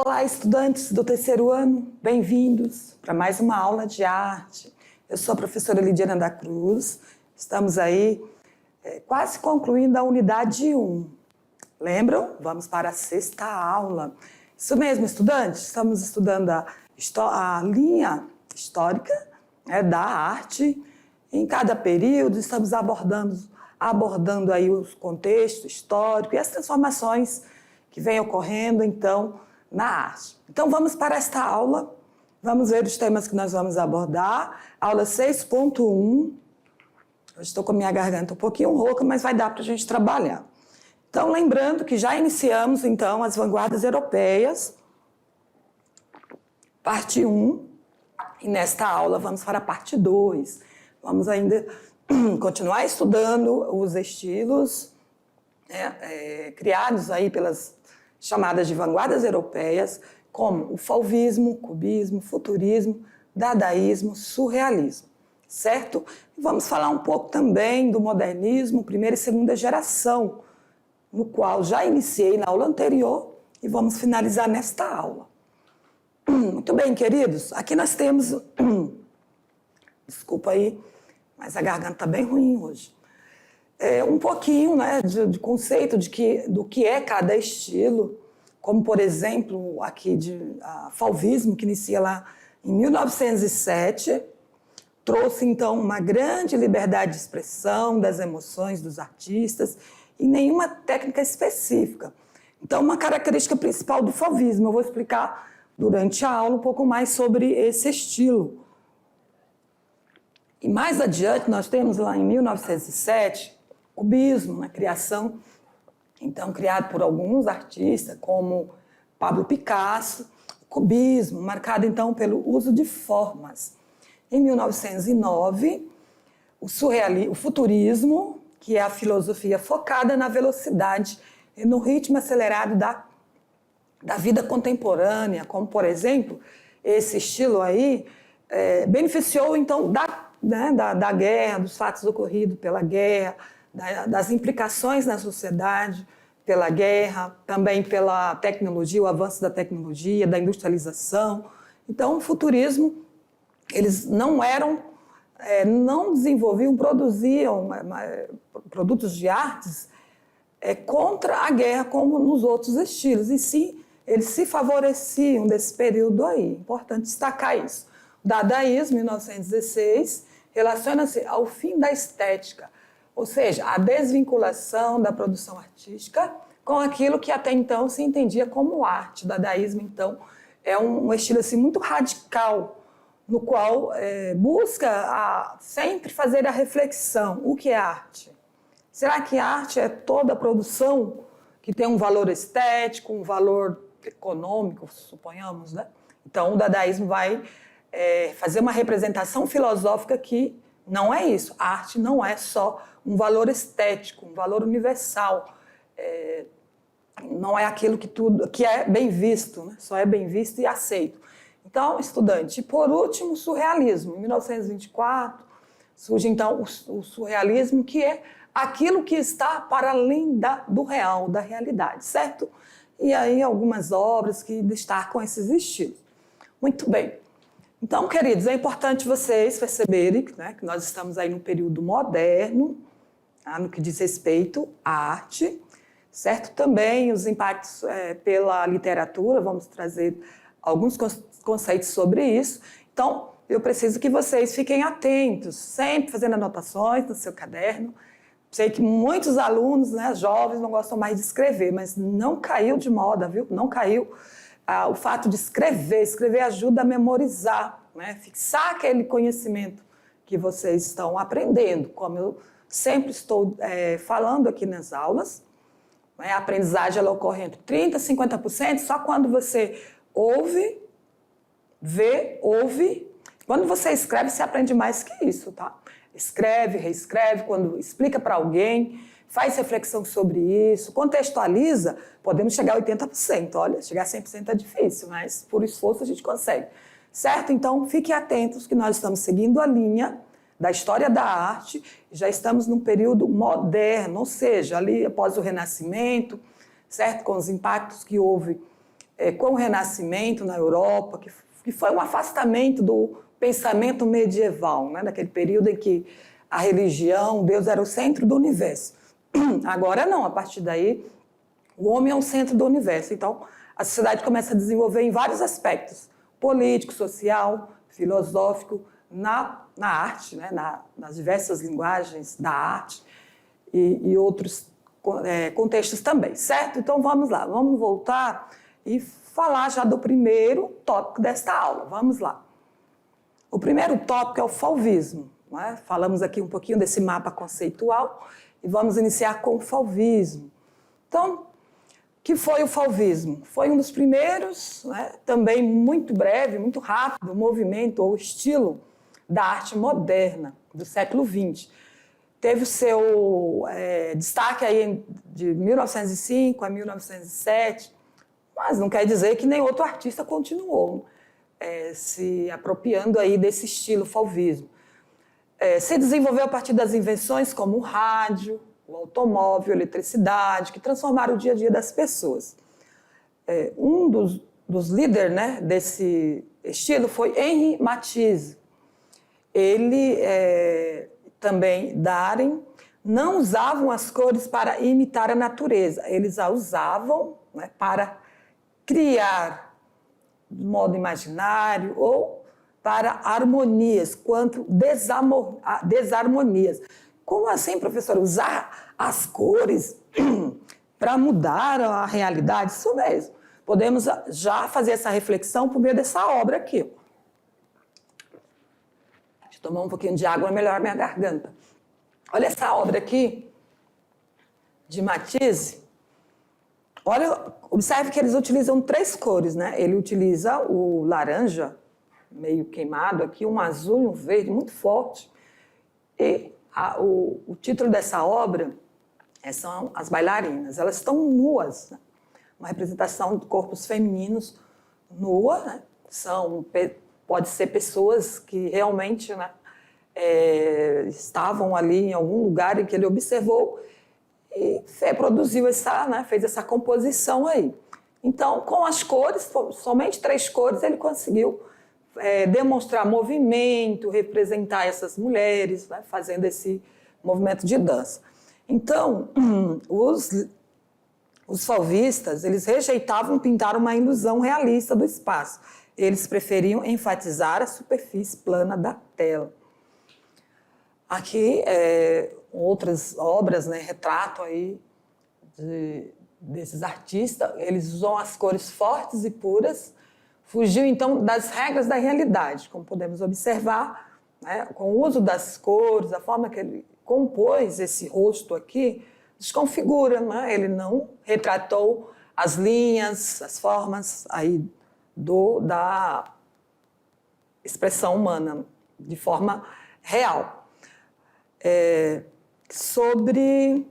Olá, estudantes do terceiro ano, bem-vindos para mais uma aula de arte. Eu sou a professora Lidiana da Cruz, estamos aí quase concluindo a unidade 1. Lembram? Vamos para a sexta aula. Isso mesmo, estudantes, estamos estudando a linha histórica da arte. Em cada período estamos abordando aí os contextos históricos e as transformações que vêm ocorrendo, então, na arte. Então, vamos para esta aula, vamos ver os temas que nós vamos abordar. Aula 6.1. Eu estou com a minha garganta um pouquinho rouca, mas vai dar para a gente trabalhar. Então, lembrando que já iniciamos, então, as vanguardas europeias, parte 1, e nesta aula vamos para a parte 2. Vamos ainda continuar estudando os estilos criados aí pelas chamadas de vanguardas europeias, como o fauvismo, cubismo, futurismo, dadaísmo, surrealismo, certo? E vamos falar um pouco também do modernismo, primeira e segunda geração, no qual já iniciei na aula anterior e vamos finalizar nesta aula. Muito bem, queridos, aqui nós temos, desculpa aí, mas a garganta está bem ruim hoje. Um pouquinho de conceito do que é cada estilo, como, por exemplo, aqui de fauvismo, que inicia lá em 1907, trouxe, então, uma grande liberdade de expressão das emoções dos artistas e nenhuma técnica específica. Então, uma característica principal do fauvismo, eu vou explicar durante a aula um pouco mais sobre esse estilo. E mais adiante, nós temos lá em 1907, o cubismo, na criação, então, criado por alguns artistas, como Pablo Picasso. O cubismo, marcado, então, pelo uso de formas. Em 1909, o futurismo, que é a filosofia focada na velocidade e no ritmo acelerado da vida contemporânea, como, por exemplo, esse estilo aí beneficiou, então, da guerra, dos fatos ocorridos pela guerra, das implicações na sociedade pela guerra, também pela tecnologia, o avanço da tecnologia, da industrialização. Então, o futurismo, eles não desenvolviam, produziam produtos de artes contra a guerra como nos outros estilos, e sim, eles se favoreciam desse período aí. Importante destacar isso. O dadaísmo, 1916, relaciona-se ao fim da estética, ou seja, a desvinculação da produção artística com aquilo que até então se entendia como arte. O dadaísmo, então, é um estilo assim, muito radical, no qual busca sempre fazer a reflexão. O que é arte? Será que a arte é toda a produção que tem um valor estético, um valor econômico, suponhamos, né? Então, o dadaísmo vai fazer uma representação filosófica que não é isso. A arte não é só um valor estético, um valor universal. Não é aquilo que é bem visto, né? Só é bem visto e aceito. Então, estudante, por último, o surrealismo. Em 1924, surge, então, o surrealismo, que é aquilo que está para além do real, da realidade, certo? E aí, algumas obras que destacam esses estilos. Muito bem. Então, queridos, é importante vocês perceberem, né, que nós estamos aí num período moderno, no que diz respeito à arte, certo? Também os impactos pela literatura, vamos trazer alguns conceitos sobre isso. Então, eu preciso que vocês fiquem atentos, sempre fazendo anotações no seu caderno. Sei que muitos alunos, né, jovens, não gostam mais de escrever, mas não caiu de moda, viu? Não caiu o fato de escrever. Escrever ajuda a memorizar, né? Fixar aquele conhecimento que vocês estão aprendendo, como eu sempre estou falando aqui nas aulas. Né? A aprendizagem ela ocorre entre 30% e 50%, só quando você ouve, vê, ouve. Quando você escreve, você aprende mais que isso, tá? Escreve, reescreve, quando explica para alguém, faz reflexão sobre isso, contextualiza, podemos chegar a 80%. Olha, chegar a 100% é difícil, mas por esforço a gente consegue. Certo? Então, fiquem atentos que nós estamos seguindo a linha da história da arte, já estamos num período moderno, ou seja, ali após o Renascimento, certo? Com os impactos que houve com o Renascimento na Europa, que foi um afastamento do pensamento medieval, né? Naquele período em que a religião, Deus era o centro do universo. Agora não, a partir daí, o homem é o centro do universo. Então, a sociedade começa a desenvolver em vários aspectos, político, social, filosófico, na arte, né? Nas diversas linguagens da arte e outros contextos também, certo? Então, vamos lá, vamos voltar e falar já do primeiro tópico desta aula. Vamos lá. O primeiro tópico é o fauvismo. Né? Falamos aqui um pouquinho desse mapa conceitual e vamos iniciar com o fauvismo. Então, o que foi o fauvismo? Foi um dos primeiros, né, também muito breve, muito rápido, movimento ou estilo da arte moderna do século XX. Teve o seu destaque aí de 1905 a 1907, mas não quer dizer que nem outro artista continuou se apropriando aí desse estilo fauvismo. Se desenvolveu a partir das invenções como o rádio, o automóvel, a eletricidade, que transformaram o dia a dia das pessoas. Um dos líderes, né, desse estilo foi Henri Matisse. Ele também, Darin, não usavam as cores para imitar a natureza, eles a usavam, né, para criar de modo imaginário ou para harmonias, quanto desarmonias. Como assim, professor? Usar as cores para mudar a realidade? Isso mesmo. Podemos já fazer essa reflexão por meio dessa obra aqui. Deixa eu tomar um pouquinho de água, melhor minha garganta. Olha essa obra aqui, de Matisse. Olha, observe que eles utilizam 3 cores, né? Ele utiliza o laranja, meio queimado aqui, um azul e um verde muito forte. E o título dessa obra são As Bailarinas. Elas estão nuas, né? Uma representação de corpos femininos nua, né? Pode ser pessoas que realmente, né, estavam ali em algum lugar em que ele observou e produziu fez essa composição aí. Então, com as cores, somente 3 cores, ele conseguiu demonstrar movimento, representar essas mulheres, né, fazendo esse movimento de dança. Então, os fauvistas, eles rejeitavam pintar uma ilusão realista do espaço. Eles preferiam enfatizar a superfície plana da tela. Aqui, outras obras, né, retrato aí desses artistas, eles usam as cores fortes e puras, fugiu então das regras da realidade, como podemos observar, né, com o uso das cores, a forma que ele compôs esse rosto aqui, desconfigura, né? Ele não retratou as linhas, as formas aí da expressão humana de forma real. Sobre,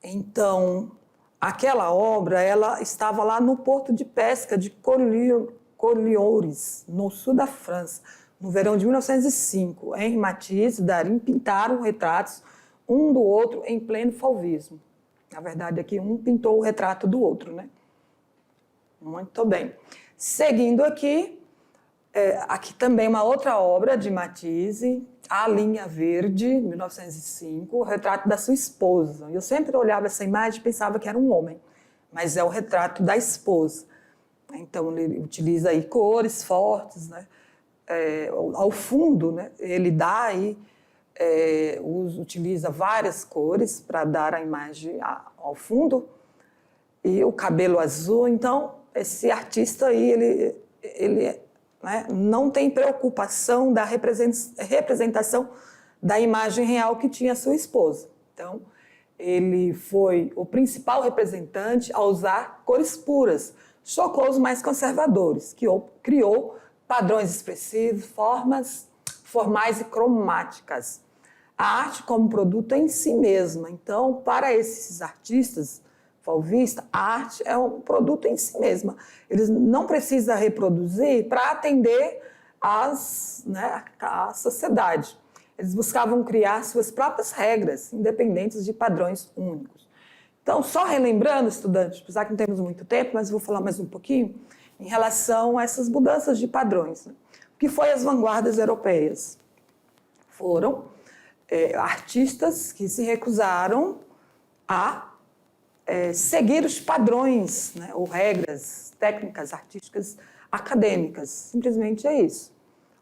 então, aquela obra, ela estava lá no porto de pesca de Corlioures, no sul da França, no verão de 1905. Henri Matisse e Darin pintaram retratos um do outro em pleno fauvismo. Na verdade, aqui um pintou o retrato do outro, né? Muito bem. Seguindo aqui, aqui também uma outra obra de Matisse, A Linha Verde, 1905, o retrato da sua esposa. Eu sempre olhava essa imagem e pensava que era um homem, mas é o retrato da esposa. Então, ele utiliza aí cores fortes, né? Ao fundo, né? Ele dá aí, utiliza várias cores para dar a imagem ao fundo, e o cabelo azul. Então, esse artista aí, ele né, não tem preocupação da representação da imagem real que tinha a sua esposa. Então, ele foi o principal representante a usar cores puras, chocou os mais conservadores, que criou padrões expressivos, formas formais e cromáticas. A arte como produto em si mesma. Então, para esses artistas fauvistas, a arte é um produto em si mesma. Eles não precisam reproduzir para atender à sociedade. Eles buscavam criar suas próprias regras, independentes de padrões únicos. Então, só relembrando, estudantes, apesar que não temos muito tempo, mas vou falar mais um pouquinho, em relação a essas mudanças de padrões. Né? O que foi as vanguardas europeias? Foram artistas que se recusaram a seguir os padrões, né, ou regras técnicas, artísticas, acadêmicas. Simplesmente é isso.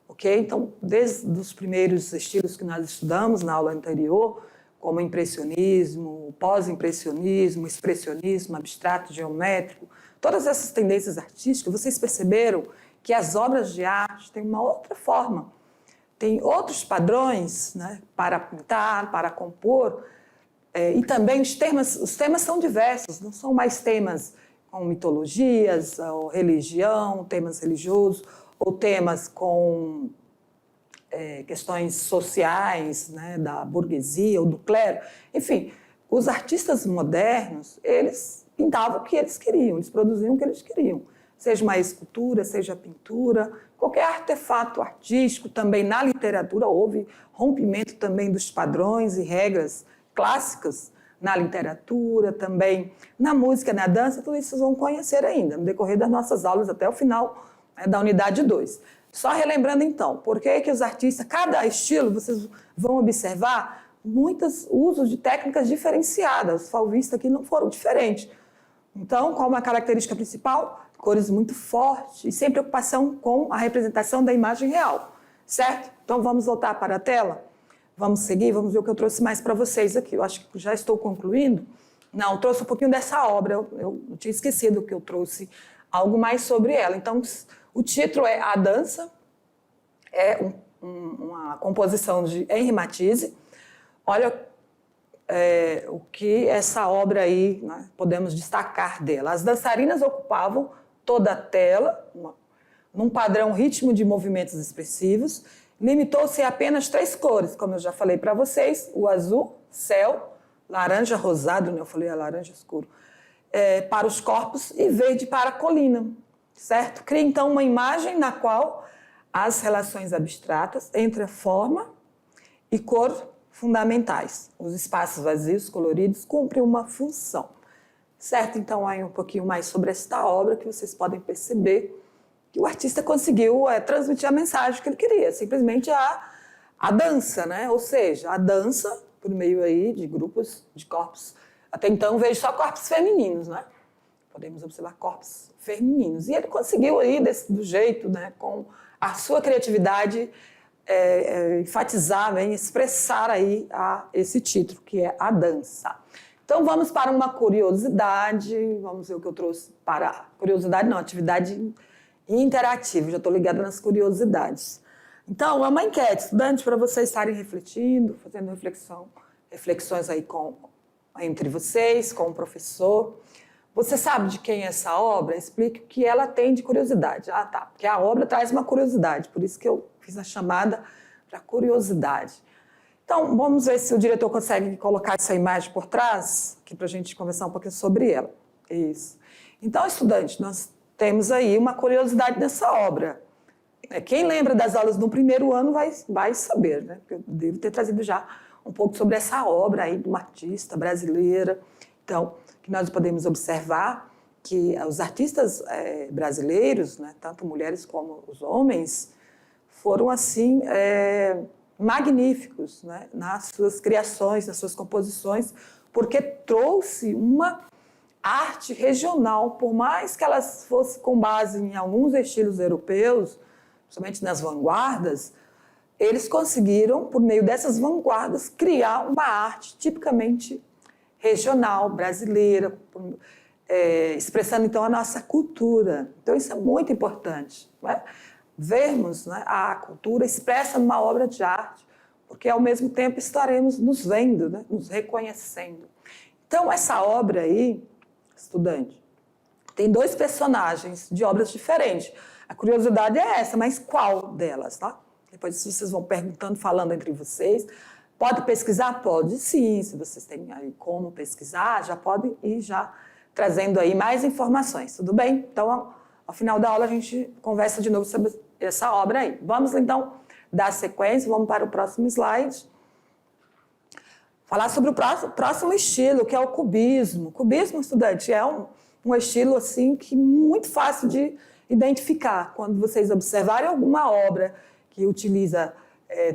Okay? Então, desde os primeiros estilos que nós estudamos na aula anterior, como impressionismo, pós-impressionismo, expressionismo, abstrato, geométrico, todas essas tendências artísticas, vocês perceberam que as obras de arte têm uma outra forma, tem outros padrões, né, para pintar, para compor, e também os temas são diversos, não são mais temas com mitologias, ou religião, temas religiosos, ou temas com questões sociais, né, da burguesia ou do clero. Enfim, os artistas modernos, eles pintavam o que eles queriam, eles produziam o que eles queriam. Seja uma escultura, seja pintura, qualquer artefato artístico, também na literatura houve rompimento também dos padrões e regras clássicas na literatura, também na música, na dança, tudo isso vocês vão conhecer ainda, no decorrer das nossas aulas até o final, né, da unidade 2. Só relembrando então, por que os artistas, cada estilo, vocês vão observar muitos usos de técnicas diferenciadas. Os fauvistas aqui não foram diferentes. Então, qual uma característica principal? Cores muito fortes e sem preocupação com a representação da imagem real, certo? Então, vamos voltar para a tela? Vamos seguir, vamos ver o que eu trouxe mais para vocês aqui. Eu acho que já estou concluindo. Não, eu trouxe um pouquinho dessa obra, eu tinha esquecido que eu trouxe algo mais sobre ela. Então, o título é A Dança, é uma composição de Henri Matisse. Olha o que essa obra aí, né, podemos destacar dela. As dançarinas ocupavam toda a tela, num padrão ritmo de movimentos expressivos, limitou-se a apenas 3 cores, como eu já falei para vocês, o azul, céu, laranja rosado, né, eu falei a laranja escuro, para os corpos e verde para a colina, certo? Cria então uma imagem na qual as relações abstratas entre a forma e cor fundamentais. Os espaços vazios, coloridos, cumprem uma função. Certo? Então, aí um pouquinho mais sobre esta obra que vocês podem perceber que o artista conseguiu transmitir a mensagem que ele queria, simplesmente a dança, né? Ou seja, a dança por meio aí de grupos de corpos. Até então, vejo só corpos femininos, né? Podemos observar corpos femininos. E ele conseguiu aí, do jeito, né, com a sua criatividade, enfatizar, né, expressar aí esse título, que é A Dança. Então, vamos para uma curiosidade. Vamos ver o que eu trouxe para curiosidade, não, atividade interativa. Já estou ligada nas curiosidades. Então, é uma enquete, estudantes, para vocês estarem refletindo, fazendo reflexões aí entre vocês, com o professor. Você sabe de quem é essa obra? Explique o que ela tem de curiosidade. Ah, tá, porque a obra traz uma curiosidade, por isso que eu fiz a chamada para curiosidade. Então, vamos ver se o diretor consegue colocar essa imagem por trás, aqui para a gente conversar um pouquinho sobre ela. Isso. Então, estudante, nós temos aí uma curiosidade nessa obra. Quem lembra das aulas no primeiro ano vai saber, né? Eu devo ter trazido já um pouco sobre essa obra aí de uma artista brasileira. Então, que nós podemos observar que os artistas brasileiros, né, tanto mulheres como os homens, foram assim magníficos, né, nas suas criações, nas suas composições, porque trouxe uma arte regional, por mais que elas fossem com base em alguns estilos europeus, principalmente nas vanguardas, eles conseguiram, por meio dessas vanguardas, criar uma arte tipicamente regional, brasileira, expressando então a nossa cultura. Então isso é muito importante, né? Vermos, né, a cultura expressa numa obra de arte, porque ao mesmo tempo estaremos nos vendo, né, nos reconhecendo. Então essa obra aí, estudante, tem 2 personagens de obras diferentes. A curiosidade é essa, mas qual delas, tá? Depois vocês vão perguntando, falando entre vocês. Pode pesquisar? Pode sim, se vocês têm aí como pesquisar, já pode ir já trazendo aí mais informações, tudo bem? Então, ao final da aula, a gente conversa de novo sobre essa obra aí. Vamos, então, dar sequência, vamos para o próximo slide. falar sobre o próximo estilo, que é o cubismo. O cubismo, estudante, é um estilo assim que muito fácil de identificar. Quando vocês observarem alguma obra que utiliza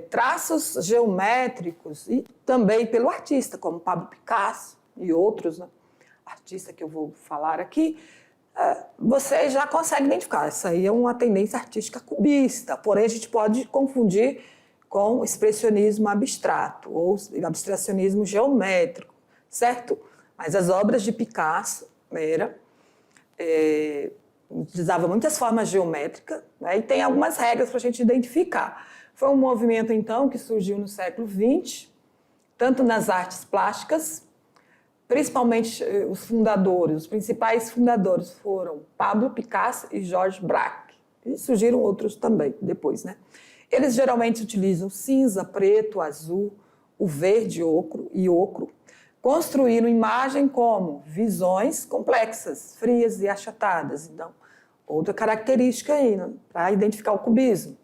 traços geométricos, e também pelo artista, como Pablo Picasso e outros, né, artistas que eu vou falar aqui, você já consegue identificar. Essa aí é uma tendência artística cubista, porém a gente pode confundir com expressionismo abstrato ou abstracionismo geométrico, certo? Mas as obras de Picasso utilizavam muitas formas geométricas, né, e tem algumas regras para a gente identificar. Foi um movimento, então, que surgiu no século XX, tanto nas artes plásticas, principalmente os principais fundadores foram Pablo Picasso e Georges Braque. E surgiram outros também depois, né? Eles geralmente utilizam cinza, preto, azul, o verde e ocro. Construíram imagem como visões complexas, frias e achatadas. Então, outra característica aí, né, para identificar o cubismo.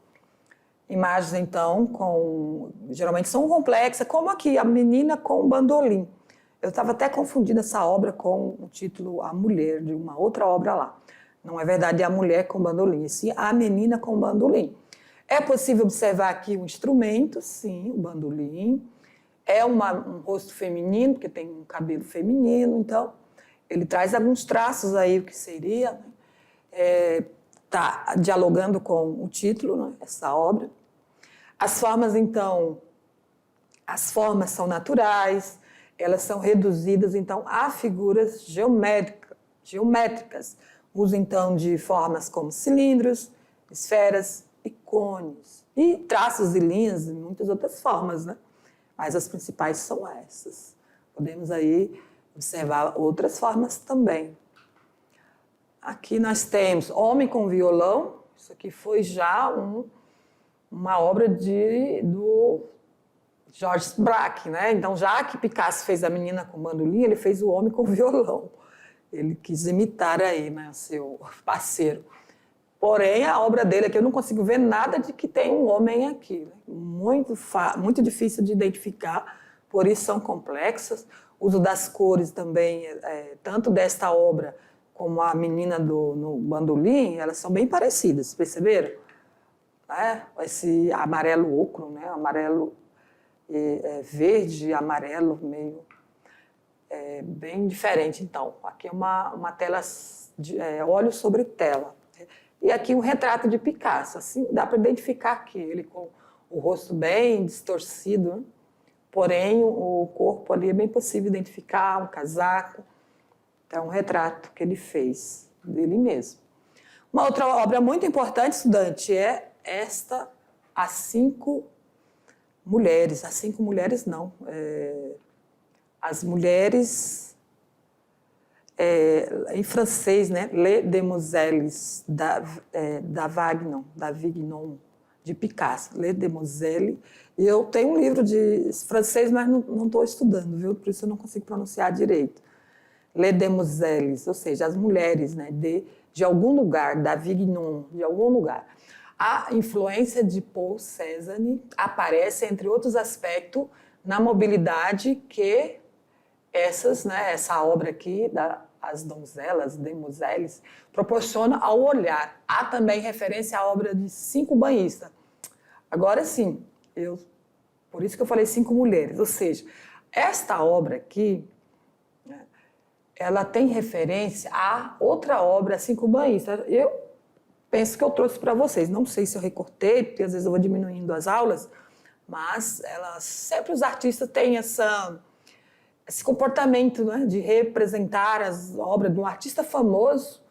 Imagens, então, geralmente são complexas, como aqui, a menina com o bandolim. Eu estava até confundindo essa obra com o título A Mulher, de uma outra obra lá. Não é verdade, é a mulher com bandolim, sim, a menina com bandolim. É possível observar aqui o instrumento, sim, o bandolim. É um rosto feminino, porque tem um cabelo feminino, então ele traz alguns traços aí, o que seria, né? Tá dialogando com o título, né, essa obra. As formas, então, as formas são naturais, elas são reduzidas, então, a figuras geométricas. Usa, então, de formas como cilindros, esferas e cones. E traços e linhas e muitas outras formas, né? Mas as principais são essas. Podemos aí observar outras formas também. Aqui nós temos Homem com Violão. Isso aqui foi já uma obra do Georges Braque, né? Então, já que Picasso fez a menina com bandolim, ele fez o homem com violão. Ele quis imitar aí, né, seu parceiro. Porém, a obra dele aqui, eu não consigo ver nada de que tem um homem aqui. Né? Muito difícil de identificar, por isso são complexas. O uso das cores também, tanto desta obra como a menina no bandolim, elas são bem parecidas, perceberam? Esse amarelo ocro, né? Amarelo verde e amarelo, meio bem diferente. Então, aqui é uma tela de óleo sobre tela. E aqui um retrato de Picasso. Assim, dá para identificar aqui ele com o rosto bem distorcido, né? Porém, o corpo ali é bem possível identificar, um casaco. Então, é um retrato que ele fez dele mesmo. Uma outra obra muito importante, estudante, é esta, As Cinco Mulheres. As Cinco Mulheres, não. As Mulheres, em francês, né? Les Demoiselles da Avignon, de Picasso. Les Demoiselles. E eu tenho um livro de francês, mas não estou estudando, viu? Por isso eu não consigo pronunciar direito. Les Demoiselles, ou seja, as mulheres, né? De algum lugar, da Avignon, de algum lugar. A influência de Paul Cézanne aparece, entre outros aspectos, na mobilidade que essa obra aqui, As Donzelas, Demoiselles, proporciona ao olhar. Há também referência à obra de Cinco Banhistas. Agora sim, por isso que eu falei Cinco Mulheres, ou seja, esta obra aqui, ela tem referência a outra obra, Cinco Banhistas. Eu penso que eu trouxe para vocês. Não sei se eu recortei, porque às vezes eu vou diminuindo as aulas, mas sempre os artistas têm esse comportamento, né, de representar as obras de um artista famoso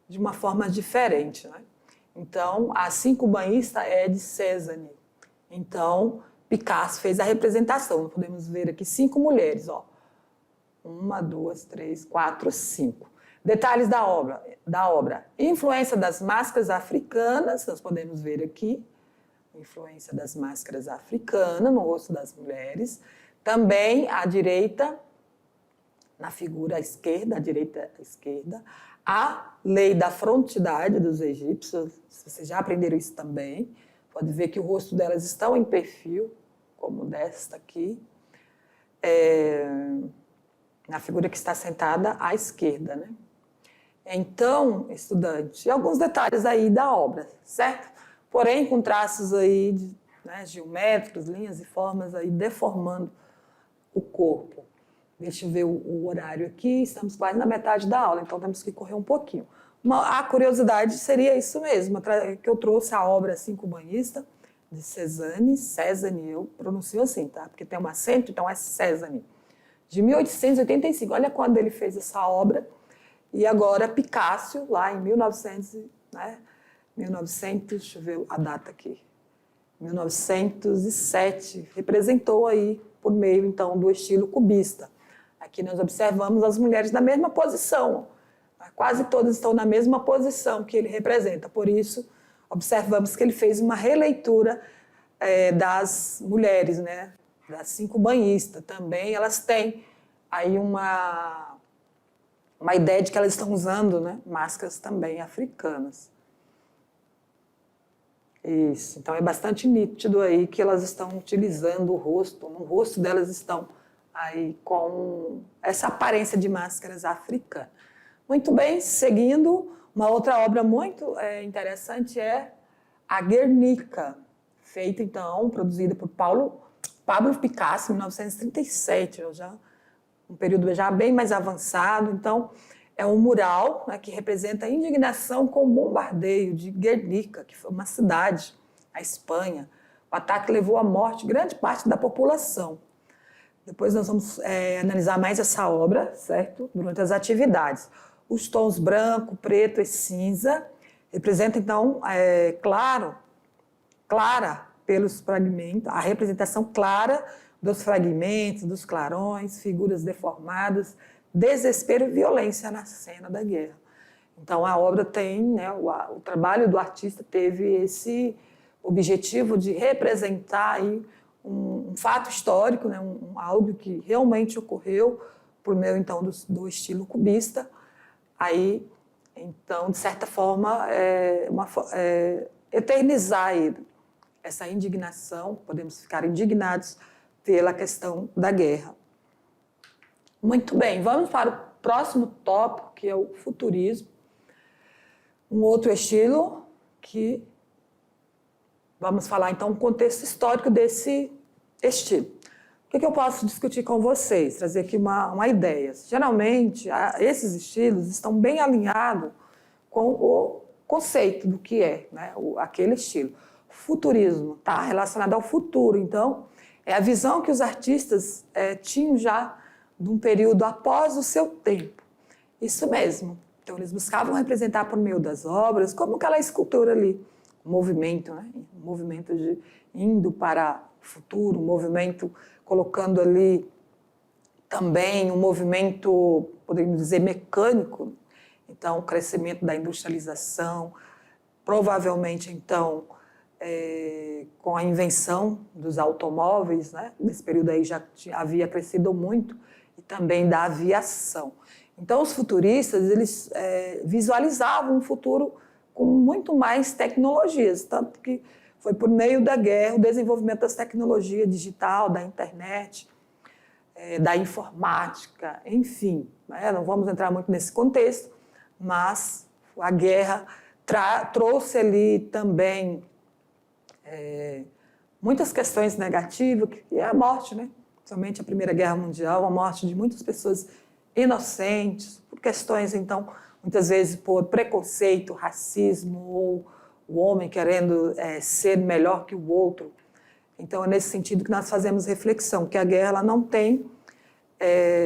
de uma forma diferente. Né? Então, As Cinco Banhistas é de Cézanne. Então, Picasso fez a representação. Podemos ver aqui 5 mulheres, ó. 1, 2, 3, 4, 5. Detalhes da obra. Influência das máscaras africanas, nós podemos ver aqui. Influência das máscaras africanas no rosto das mulheres. Também à direita, na figura à esquerda, a lei da frontalidade dos egípcios. Vocês já aprenderam isso também. Pode ver que o rosto delas estão em perfil, como desta aqui. na figura que está sentada à esquerda, né? Então, estudante, alguns detalhes aí da obra, certo? Porém, com traços aí né, geométricos, linhas e formas aí deformando o corpo. Deixa eu ver o horário aqui, estamos quase na metade da aula, então temos que correr um pouquinho. A curiosidade seria isso mesmo, que eu trouxe a obra Cinco Banhistas, de Cézanne, eu pronuncio assim, tá? Porque tem um acento, então é Cézanne, de 1885. Olha quando ele fez essa obra. E agora Picasso, lá em 1900, deixa eu ver a data aqui, 1907, representou aí por meio, então, do estilo cubista. Aqui nós observamos as mulheres na mesma posição, quase todas estão na mesma posição que ele representa, por isso observamos que ele fez uma releitura das mulheres, né? Das cinco banhistas também, elas têm aí uma ideia de que elas estão usando, né, máscaras também africanas. Isso, então é bastante nítido aí que elas estão utilizando o rosto, no rosto delas estão aí com essa aparência de máscaras africanas. Muito bem, seguindo, uma outra obra muito interessante é a Guernica, feita então, produzida por Pablo Picasso, em 1937, já um período já bem mais avançado. Então, é um mural, né, que representa a indignação com o bombardeio de Guernica, que foi uma cidade, a Espanha. O ataque levou à morte grande parte da população. Depois nós vamos analisar mais essa obra, certo? Durante as atividades. Os tons branco, preto e cinza representam, então, clara pelos fragmentos, a representação clara dos fragmentos, dos clarões, figuras deformadas, desespero e violência na cena da guerra. Então, a obra tem, né, o trabalho do artista teve esse objetivo de representar aí um fato histórico, né, algo que realmente ocorreu por meio, então, do estilo cubista. Aí, então, de certa forma, eternizar essa indignação, podemos ficar indignados pela questão da guerra. Muito bem, vamos para o próximo tópico, que é o futurismo. Um outro estilo que vamos falar, então, o contexto histórico desse estilo. O que eu posso discutir com vocês? Trazer aqui uma ideia. Geralmente, esses estilos estão bem alinhados com o conceito do que é, né, aquele estilo. Futurismo está relacionado ao futuro, então, é a visão que os artistas tinham já de um período após o seu tempo. Isso mesmo. Então, eles buscavam representar por meio das obras, como aquela escultura ali, um movimento, né? Um movimento de indo para o futuro, um movimento colocando ali também um movimento, podemos dizer, mecânico. Então, o crescimento da industrialização, provavelmente, então, com a invenção dos automóveis, né? Nesse período aí já havia crescido muito, e também da aviação. Então, os futuristas, eles visualizavam um futuro com muito mais tecnologias, tanto que foi por meio da guerra o desenvolvimento das tecnologias digital, da internet, da informática, enfim. Né? Não vamos entrar muito nesse contexto, mas a guerra trouxe ali também muitas questões negativas, que é a morte, né? Somente a Primeira Guerra Mundial, a morte de muitas pessoas inocentes, por questões, então, muitas vezes por preconceito, racismo, ou o homem querendo ser melhor que o outro. Então, é nesse sentido que nós fazemos reflexão, que a guerra ela não tem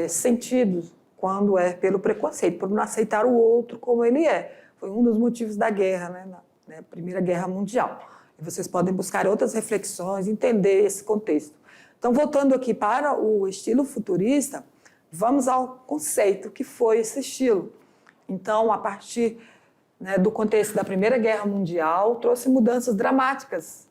sentido quando é pelo preconceito, por não aceitar o outro como ele é. Foi um dos motivos da guerra, né, na Primeira Guerra Mundial. E vocês podem buscar outras reflexões, entender esse contexto. Então, voltando aqui para o estilo futurista, vamos ao conceito que foi esse estilo. Então, a partir, né, do contexto da Primeira Guerra Mundial, trouxe mudanças dramáticas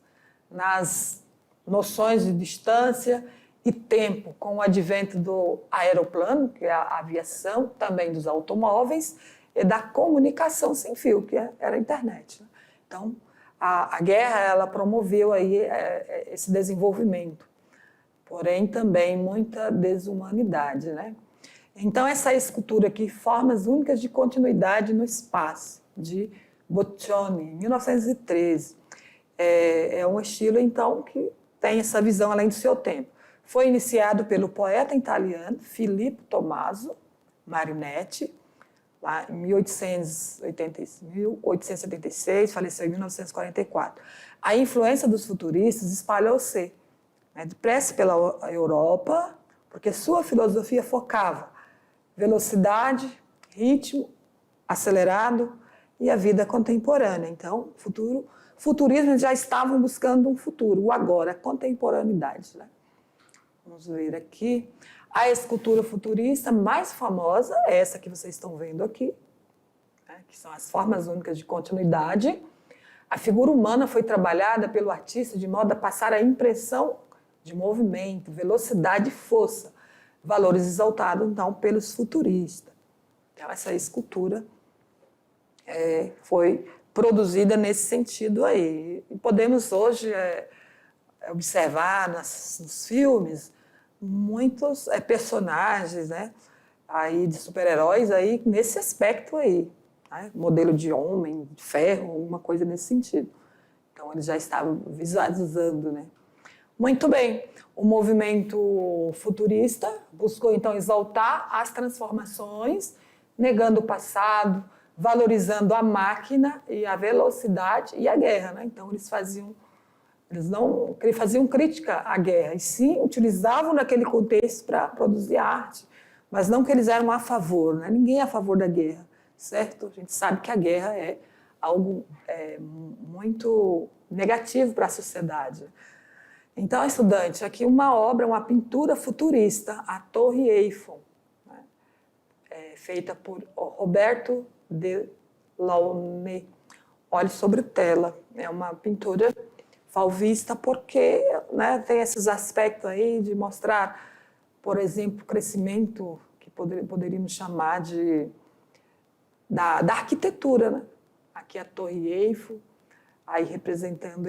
nas noções de distância e tempo, com o advento do aeroplano, que é a aviação, também dos automóveis, e da comunicação sem fio, que era a internet. Então, a guerra ela promoveu aí esse desenvolvimento. porém também muita desumanidade, né? Então, essa escultura aqui, Formas Únicas de Continuidade no Espaço, de Boccioni, 1913. É um estilo, então, que tem essa visão além do seu tempo. Foi iniciado pelo poeta italiano Filippo Tommaso Marinetti, lá em 1876, faleceu em 1944. A influência dos futuristas espalhou-se, né, depressa pela Europa, porque sua filosofia focava velocidade, ritmo acelerado e a vida contemporânea. Então, futurismo já estavam buscando um futuro, o agora, a contemporaneidade, né? Vamos ver aqui. A escultura futurista mais famosa é essa que vocês estão vendo aqui, né, que são as formas únicas de continuidade. A figura humana foi trabalhada pelo artista de modo a passar a impressão de movimento, velocidade e força, valores exaltados, então, pelos futuristas. Então, essa escultura foi produzida nesse sentido aí. E podemos hoje observar nos filmes muitos personagens, né, aí de super-heróis aí nesse aspecto aí, né, modelo de homem, de ferro, alguma coisa nesse sentido. Então eles já estavam visualizando, né? Muito bem. O movimento futurista buscou então exaltar as transformações, negando o passado, valorizando a máquina e a velocidade e a guerra, né? Então eles não faziam crítica à guerra, e sim utilizavam naquele contexto para produzir arte, mas não que eles eram a favor, né? Ninguém é a favor da guerra, certo? A gente sabe que a guerra é algo muito negativo para a sociedade. Então, estudante, aqui uma obra, uma pintura futurista, a Torre Eiffel, né? Feita por Roberto Delaunay. Olhe sobre tela, é uma pintura fauvista porque, né, tem esses aspectos aí de mostrar, por exemplo, o crescimento que poderíamos chamar da arquitetura, né? Aqui a Torre Eiffel, aí representado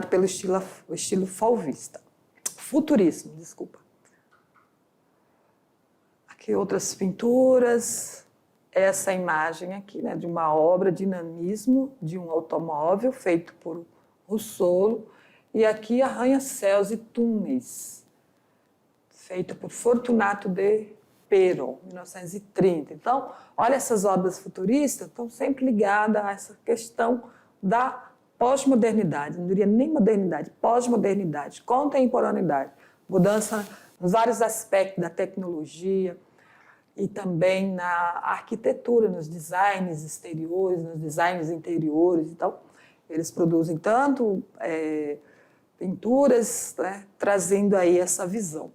pelo estilo fauvista. Futurismo, desculpa. Aqui outras pinturas. Essa imagem aqui, né, de uma obra, Dinamismo, de um automóvel, feito por Russolo. E aqui Arranha-Céus e Túneis, feita por Fortunato de Pero, 1930. Então, olha, essas obras futuristas estão sempre ligadas a essa questão da pós-modernidade, não diria nem modernidade, pós-modernidade, contemporaneidade, mudança nos vários aspectos da tecnologia e também na arquitetura, nos designs exteriores, nos designs interiores. Então, eles produzem tanto pinturas, né, trazendo aí essa visão.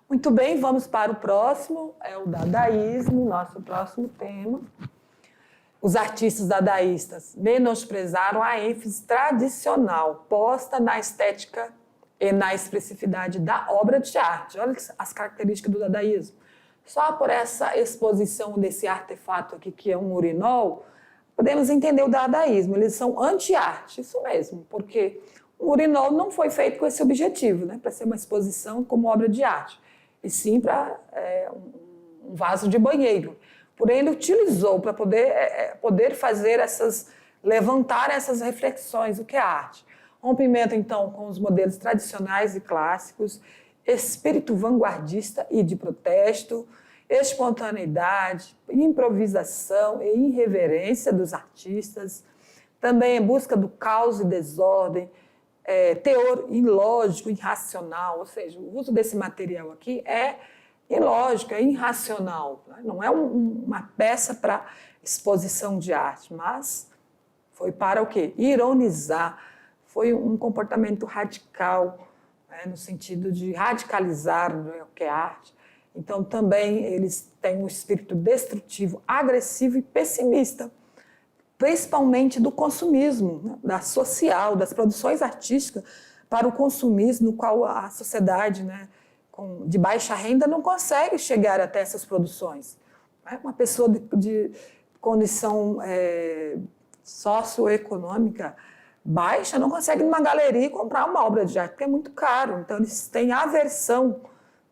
Muito bem, vamos para o próximo, é o dadaísmo, nosso próximo tema. Os artistas dadaístas menosprezaram a ênfase tradicional posta na estética e na expressividade da obra de arte. Olha as características do dadaísmo. Só por essa exposição desse artefato aqui, que é um urinol, podemos entender o dadaísmo. Eles são anti-arte, isso mesmo, porque o urinol não foi feito com esse objetivo, né, para ser uma exposição como obra de arte, e sim para um vaso de banheiro. Porém, ele utilizou para poder fazer levantar essas reflexões, o que é arte. Rompimento, então, com os modelos tradicionais e clássicos, espírito vanguardista e de protesto, espontaneidade, improvisação e irreverência dos artistas, também em busca do caos e desordem, teor ilógico, irracional, ou seja, o uso desse material aqui é ilógico, é irracional, né? Não é uma peça para exposição de arte, mas foi para o quê? Ironizar, foi um comportamento radical, né, no sentido de radicalizar, né, o que é arte. Então, também eles têm um espírito destrutivo, agressivo e pessimista, principalmente do consumismo, né, da social, das produções artísticas para o consumismo, no qual a sociedade, né, de baixa renda não consegue chegar até essas produções. Uma pessoa de condição socioeconômica baixa não consegue ir numa galeria e comprar uma obra de arte, porque é muito caro. Então, eles têm aversão,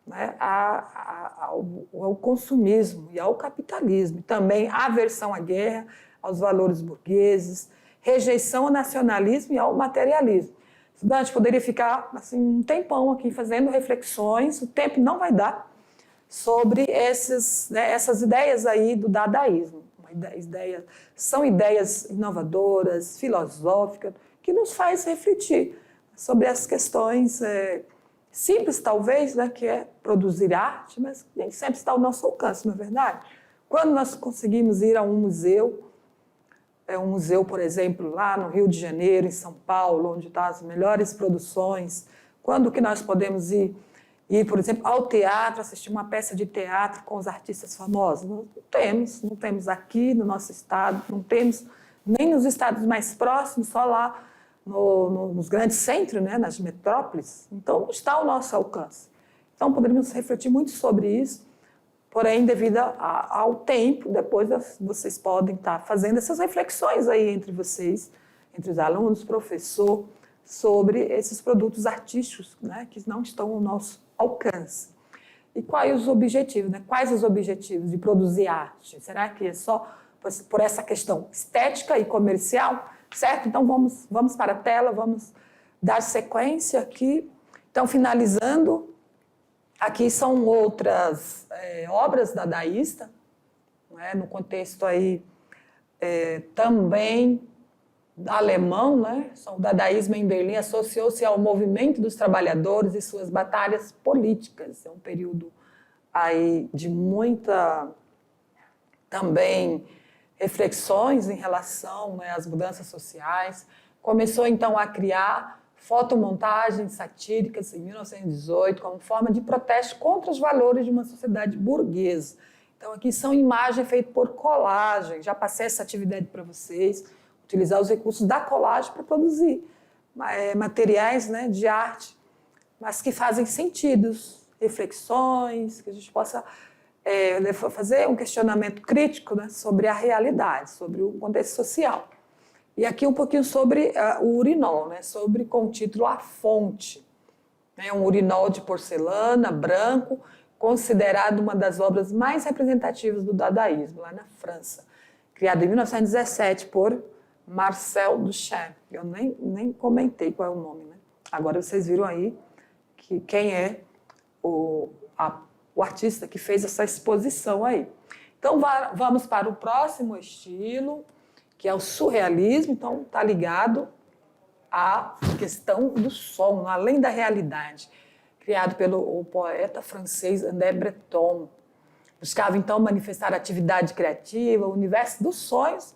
né, ao consumismo e ao capitalismo. E também aversão à guerra, aos valores burgueses, rejeição ao nacionalismo e ao materialismo. Estudante, poderia ficar assim, um tempão aqui fazendo reflexões, o tempo não vai dar, sobre essas ideias aí do dadaísmo. São ideias inovadoras, filosóficas, que nos faz refletir sobre as questões simples, talvez, né, que é produzir arte, mas nem sempre está ao nosso alcance, não é verdade? Quando nós conseguimos ir a um museu, por exemplo, lá no Rio de Janeiro, em São Paulo, onde estão as melhores produções, quando que nós podemos ir, por exemplo, ao teatro, assistir uma peça de teatro com os artistas famosos? Não temos aqui no nosso estado, não temos nem nos estados mais próximos, só lá nos grandes centros, né, nas metrópoles. Então, não está ao nosso alcance. Então, poderíamos refletir muito sobre isso, porém, devido ao tempo, depois vocês podem estar fazendo essas reflexões aí entre vocês, entre os alunos, professor, sobre esses produtos artísticos, né, que não estão ao nosso alcance. E quais os objetivos, né? Quais os objetivos de produzir arte? Será que é só por essa questão estética e comercial? Certo? Então, vamos para a tela, vamos dar sequência aqui. Então, finalizando, aqui são outras obras dadaísta, né? No contexto aí também alemão, né? O dadaísmo em Berlim associou-se ao movimento dos trabalhadores e suas batalhas políticas. É um período aí de muita também reflexões em relação, né, às mudanças sociais. Começou então a criar fotomontagens satíricas em 1918 como forma de protesto contra os valores de uma sociedade burguesa. Então aqui são imagens feitas por colagem. Já passei essa atividade para vocês. Utilizar os recursos da colagem para produzir materiais, né, de arte, mas que fazem sentidos, reflexões, que a gente possa fazer um questionamento crítico, né, sobre a realidade, sobre o contexto social. E aqui um pouquinho sobre o urinol, né, com o título A Fonte. É um urinol de porcelana, branco, considerado uma das obras mais representativas do dadaísmo, lá na França. Criado em 1917 por Marcel Duchamp. Eu nem comentei qual é o nome, né? Agora vocês viram aí quem é o artista que fez essa exposição aí. Então, vamos para o próximo estilo, que é o surrealismo. Então, está ligado à questão do som, além da realidade. Criado pelo poeta francês André Breton. Buscava, então, manifestar a atividade criativa, o universo dos sonhos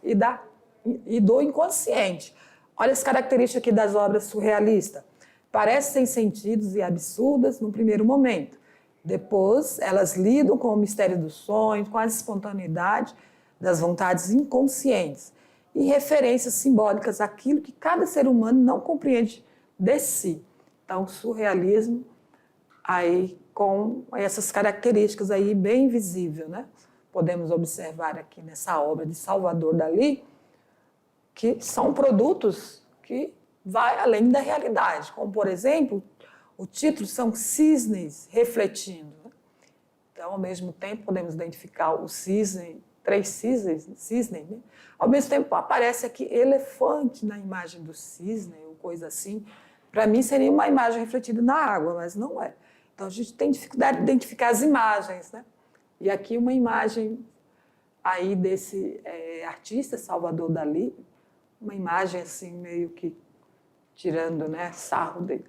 e do inconsciente. Olha as características aqui das obras surrealistas. Parecem sem sentidos e absurdas no primeiro momento. Depois, elas lidam com o mistério dos sonhos, com a espontaneidade das vontades inconscientes e referências simbólicas àquilo que cada ser humano não compreende de si. Então, o surrealismo aí com essas características aí bem visível, né? Podemos observar aqui nessa obra de Salvador Dalí, que são produtos que vai além da realidade, como, por exemplo, o título são cisnes refletindo. Então, ao mesmo tempo, podemos identificar o cisne, 3 cisnes, né? Ao mesmo tempo, aparece aqui elefante na imagem do cisne, ou coisa assim. Para mim, seria uma imagem refletida na água, mas não é. Então, a gente tem dificuldade de identificar as imagens, né? E aqui uma imagem aí desse artista, Salvador Dalí, uma imagem assim, meio que tirando, né, sarro dele.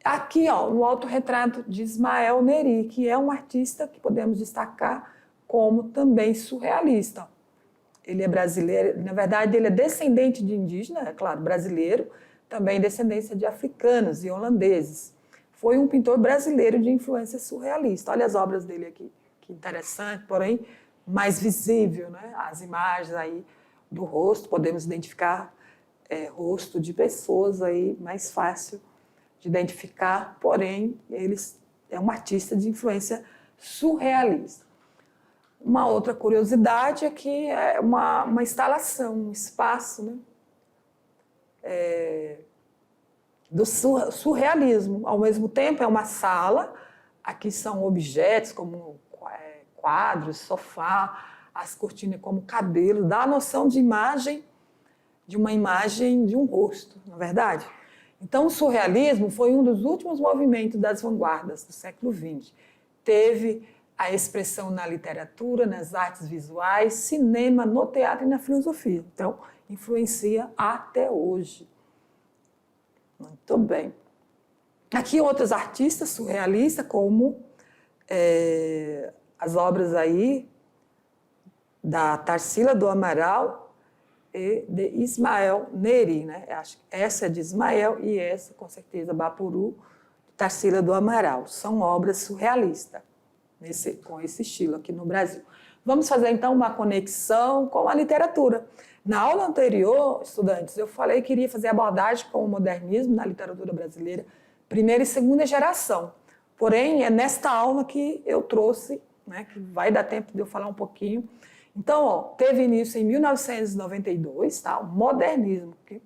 Aqui, ó, um autorretrato de Ismael Neri, que é um artista que podemos destacar como também surrealista. Ele é brasileiro, na verdade, ele é descendente de indígena, é claro, brasileiro, também descendência de africanos e holandeses. Foi um pintor brasileiro de influência surrealista. Olha as obras dele aqui, que interessante, porém mais visível, né? As imagens aí do rosto, podemos identificar rosto de pessoas aí, mais fácil de identificar, porém, ele é um artista de influência surrealista. Uma outra curiosidade é que é uma instalação, um espaço, né? do surrealismo. Ao mesmo tempo, é uma sala, aqui são objetos como quadros, sofá, as cortinas como cabelo, dá a noção de imagem, de uma imagem de um rosto, na verdade. Então, o surrealismo foi um dos últimos movimentos das vanguardas do século XX. Teve a expressão na literatura, nas artes visuais, cinema, no teatro e na filosofia. Então, influencia até hoje. Muito bem. Aqui outros artistas surrealistas, como as obras aí da Tarsila do Amaral e de Ismael Neri, né? Acho que essa é de Ismael e essa, com certeza, Bapuru, Tarsila do Amaral. São obras surrealistas, com esse estilo aqui no Brasil. Vamos fazer, então, uma conexão com a literatura. Na aula anterior, estudantes, eu falei que iria fazer abordagem com o modernismo na literatura brasileira, primeira e segunda geração. Porém, é nesta aula que eu trouxe, né, que vai dar tempo de eu falar um pouquinho. Então, ó, teve início em 1992, tá? O modernismo, que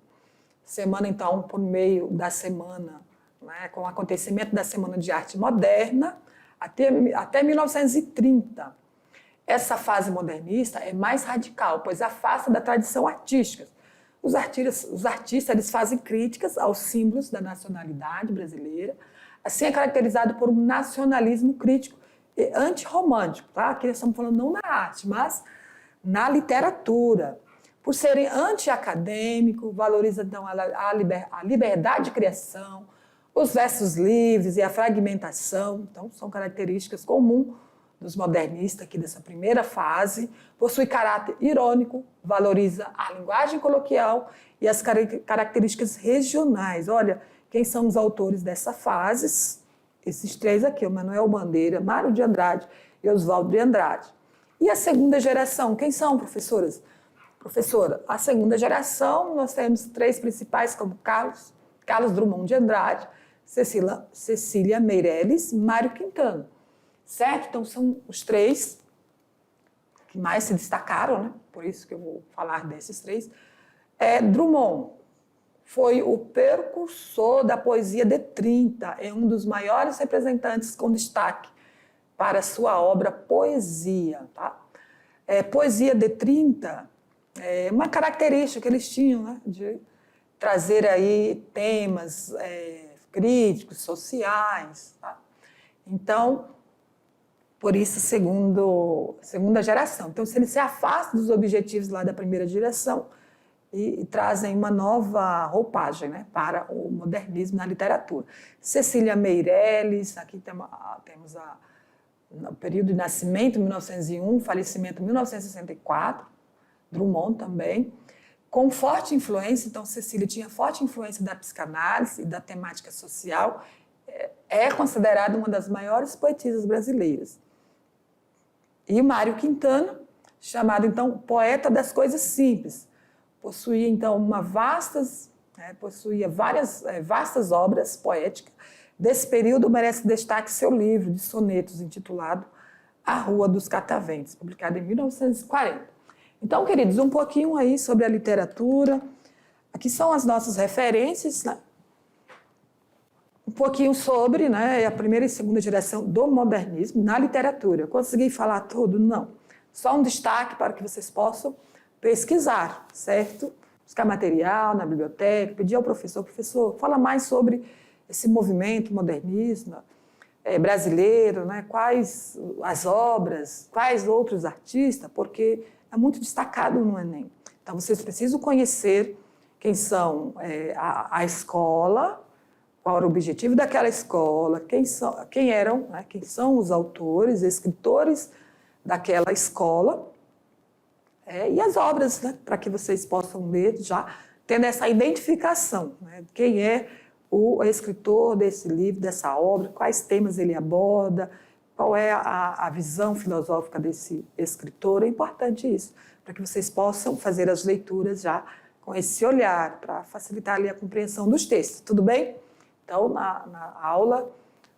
semana, então, por meio da semana, né, com o acontecimento da Semana de Arte Moderna, até 1930. Essa fase modernista é mais radical, pois afasta da tradição artística. Os artistas eles fazem críticas aos símbolos da nacionalidade brasileira, assim é caracterizado por um nacionalismo crítico e antirromântico. Tá? Aqui nós estamos falando não na arte, mas na literatura. Por serem anti-acadêmico, valoriza então a liberdade de criação, os versos livres e a fragmentação. Então, são características comuns dos modernistas aqui dessa primeira fase, possui caráter irônico, valoriza a linguagem coloquial e as características regionais. Olha, quem são os autores dessa fase? Esses três aqui, o Manuel Bandeira, Mário de Andrade e Oswaldo de Andrade. E a segunda geração, quem são, professoras? Professora, a segunda geração, nós temos três principais, como Carlos Drummond de Andrade, Cecília Meirelles, Mário Quintana. Certo? Então, são os três que mais se destacaram, né? Por isso que eu vou falar desses três. Drummond foi o precursor da poesia de 30, é um dos maiores representantes com destaque para sua obra Poesia. Tá? Poesia de 30 é uma característica que eles tinham, né? De trazer aí temas críticos, sociais. Tá? Então, por isso, segunda geração. Então, se eles se afastam dos objetivos lá da primeira geração e trazem uma nova roupagem, né, para o modernismo na literatura. Cecília Meirelles, aqui temos o período de nascimento, 1901, falecimento, 1964, Drummond também, com forte influência. Então, Cecília tinha forte influência da psicanálise e da temática social, é considerada uma das maiores poetisas brasileiras. E Mário Quintana, chamado, então, poeta das coisas simples, possuía, então, possuía várias vastas obras poéticas. Desse período, merece destaque seu livro de sonetos, intitulado A Rua dos Cataventos, publicado em 1940. Então, queridos, um pouquinho aí sobre a literatura. Aqui são as nossas referências, né? Um pouquinho sobre, né, a primeira e segunda geração do modernismo na literatura. Eu consegui falar tudo? Não. Só um destaque para que vocês possam pesquisar, certo? Buscar material na biblioteca, pedir ao professor, fala mais sobre esse movimento modernista brasileiro, né? Quais as obras, quais outros artistas, porque é muito destacado no Enem. Então, vocês precisam conhecer quem são a escola, qual era o objetivo daquela escola, quem são os autores, escritores daquela escola, e as obras, né, para que vocês possam ler já, tendo essa identificação, né, quem é o escritor desse livro, dessa obra, quais temas ele aborda, qual é a visão filosófica desse escritor. É importante isso, para que vocês possam fazer as leituras já com esse olhar, para facilitar ali a compreensão dos textos, tudo bem? Então, na aula,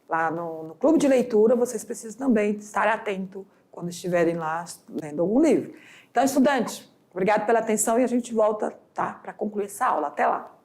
lá no clube de leitura, vocês precisam também estar atentos quando estiverem lá lendo algum livro. Então, estudantes, obrigado pela atenção e a gente volta, tá, para concluir essa aula. Até lá!